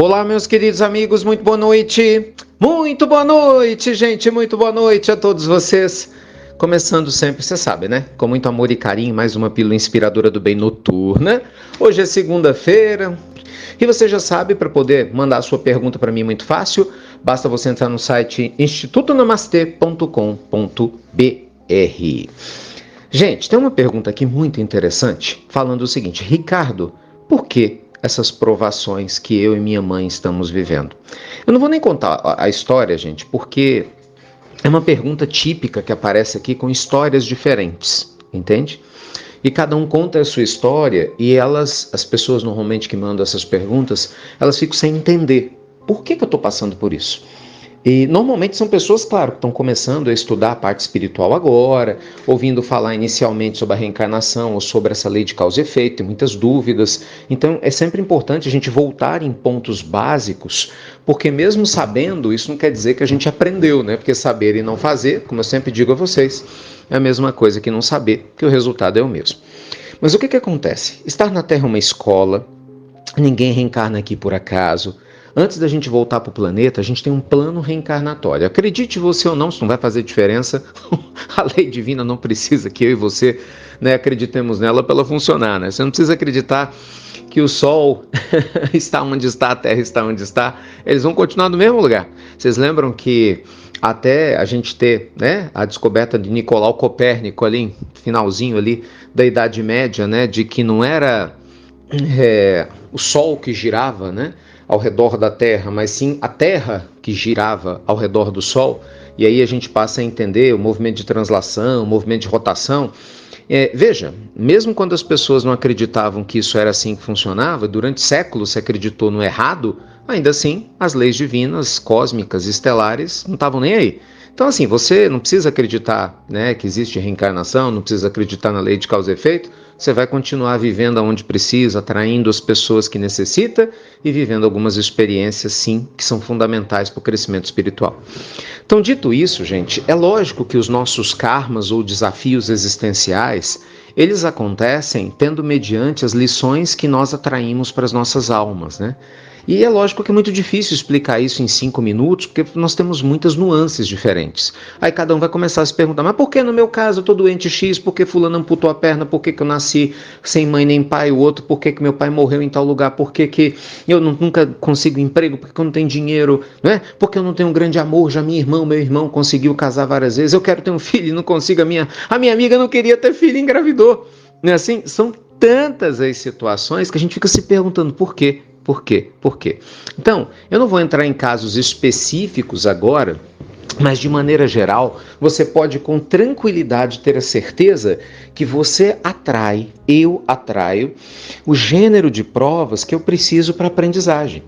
Olá, meus queridos amigos, muito boa noite. Muito boa noite, gente, muito boa noite a todos vocês. Começando sempre, você sabe, né? Com muito amor e carinho, mais uma pílula inspiradora do bem noturna. Hoje é segunda-feira e você já sabe, para poder mandar a sua pergunta para mim muito fácil, basta você entrar no site institutonamastê.com.br. Gente, tem uma pergunta aqui muito interessante, falando o seguinte: Ricardo, por que essas provações que eu e minha mãe estamos vivendo? Eu não vou nem contar a história, gente, porque é uma pergunta típica que aparece aqui com histórias diferentes, entende? E cada um conta a sua história e as pessoas normalmente que mandam essas perguntas, elas ficam sem entender por que eu estou passando por isso. E normalmente são pessoas, claro, que estão começando a estudar a parte espiritual agora, ouvindo falar inicialmente sobre a reencarnação ou sobre essa lei de causa e efeito, tem muitas dúvidas. Então é sempre importante a gente voltar em pontos básicos, porque mesmo sabendo, isso não quer dizer que a gente aprendeu, né? Porque saber e não fazer, como eu sempre digo a vocês, é a mesma coisa que não saber, que o resultado é o mesmo. Mas o que acontece? Estar na Terra é uma escola, ninguém reencarna aqui por acaso. Antes da gente voltar para o planeta, a gente tem um plano reencarnatório. Acredite você ou não, isso não vai fazer diferença. A lei divina não precisa que eu e você, né, acreditemos nela para ela funcionar. Né? Você não precisa acreditar que o Sol está onde está, a Terra está onde está. Eles vão continuar no mesmo lugar. Vocês lembram que até a gente ter, né, a descoberta de Nicolau Copérnico ali, finalzinho ali da Idade Média, né, de que não era o Sol que girava, né, ao redor da Terra, mas sim a Terra que girava ao redor do Sol, e aí a gente passa a entender o movimento de translação, o movimento de rotação. Veja, mesmo quando as pessoas não acreditavam que isso era assim que funcionava, durante séculos se acreditou no errado, ainda assim as leis divinas, cósmicas, estelares não estavam nem aí. Então assim, você não precisa acreditar, né, que existe reencarnação, não precisa acreditar na lei de causa e efeito, você vai continuar vivendo onde precisa, atraindo as pessoas que necessita e vivendo algumas experiências, sim, que são fundamentais para o crescimento espiritual. Então, dito isso, gente, é lógico que os nossos karmas ou desafios existenciais, eles acontecem tendo mediante as lições que nós atraímos para as nossas almas, né? E é lógico que é muito difícil explicar isso em 5 minutos, porque nós temos muitas nuances diferentes. Aí cada um vai começar a se perguntar, mas por que no meu caso eu estou doente X, por que fulano amputou a perna, por que eu nasci sem mãe nem pai, o outro, por que meu pai morreu em tal lugar, por que eu nunca consigo emprego, por que eu não tenho dinheiro, não é? Porque eu não tenho um grande amor, já meu irmão conseguiu casar várias vezes, eu quero ter um filho e não consigo, a minha amiga não queria ter filho e engravidou. Não é assim? São tantas as situações que a gente fica se perguntando por quê. Por quê? Por quê? Então, eu não vou entrar em casos específicos agora, mas de maneira geral, você pode com tranquilidade ter a certeza que você eu atraio o gênero de provas que eu preciso para a aprendizagem.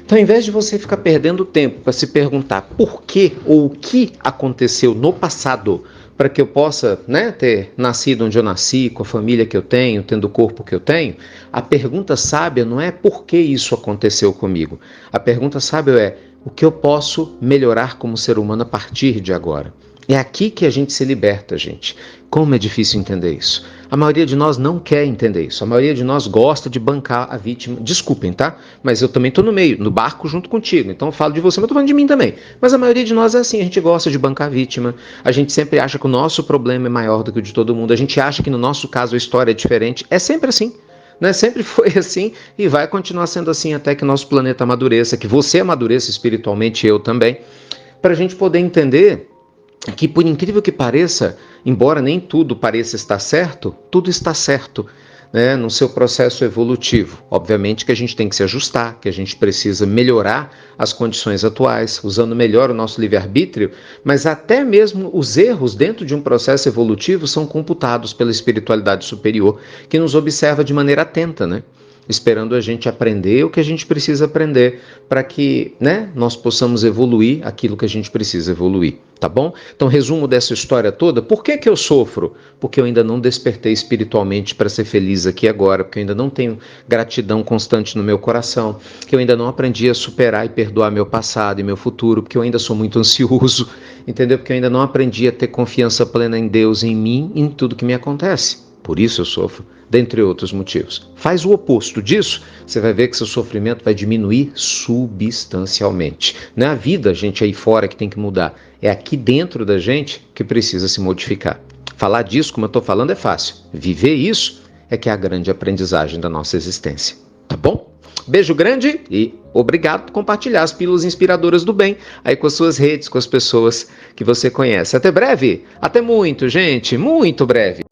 Então, ao invés de você ficar perdendo tempo para se perguntar por que ou o que aconteceu no passado, para que eu possa, né, ter nascido onde eu nasci, com a família que eu tenho, tendo o corpo que eu tenho, a pergunta sábia não é por que isso aconteceu comigo. A pergunta sábia é o que eu posso melhorar como ser humano a partir de agora. É aqui que a gente se liberta, gente. Como é difícil entender isso. A maioria de nós não quer entender isso. A maioria de nós gosta de bancar a vítima. Desculpem, tá? Mas eu também estou no meio, no barco junto contigo. Então eu falo de você, mas eu estou falando de mim também. Mas a maioria de nós é assim. A gente gosta de bancar a vítima. A gente sempre acha que o nosso problema é maior do que o de todo mundo. A gente acha que no nosso caso a história é diferente. É sempre assim. Né? Sempre foi assim e vai continuar sendo assim até que nosso planeta amadureça, que você amadureça espiritualmente, eu também, para a gente poder entender que, por incrível que pareça, embora nem tudo pareça estar certo, tudo está certo, né, no seu processo evolutivo. Obviamente que a gente tem que se ajustar, que a gente precisa melhorar as condições atuais, usando melhor o nosso livre-arbítrio, mas até mesmo os erros dentro de um processo evolutivo são computados pela espiritualidade superior, que nos observa de maneira atenta, né? Esperando a gente aprender o que a gente precisa aprender para que, né, nós possamos evoluir aquilo que a gente precisa evoluir, tá bom? Então, resumo dessa história toda, por que eu sofro? Porque eu ainda não despertei espiritualmente para ser feliz aqui agora, porque eu ainda não tenho gratidão constante no meu coração, que eu ainda não aprendi a superar e perdoar meu passado e meu futuro, porque eu ainda sou muito ansioso, entendeu? Porque eu ainda não aprendi a ter confiança plena em Deus, em mim e em tudo que me acontece. por isso eu sofro, dentre outros motivos. Faz o oposto disso, você vai ver que seu sofrimento vai diminuir substancialmente. Não é a vida, gente, aí fora que tem que mudar, é aqui dentro da gente que precisa se modificar. Falar disso, como eu estou falando, é fácil. Viver isso é que é a grande aprendizagem da nossa existência. Tá bom? Beijo grande e obrigado por compartilhar as pílulas inspiradoras do bem aí com as suas redes, com as pessoas que você conhece. Até breve. Até muito, gente. Muito breve.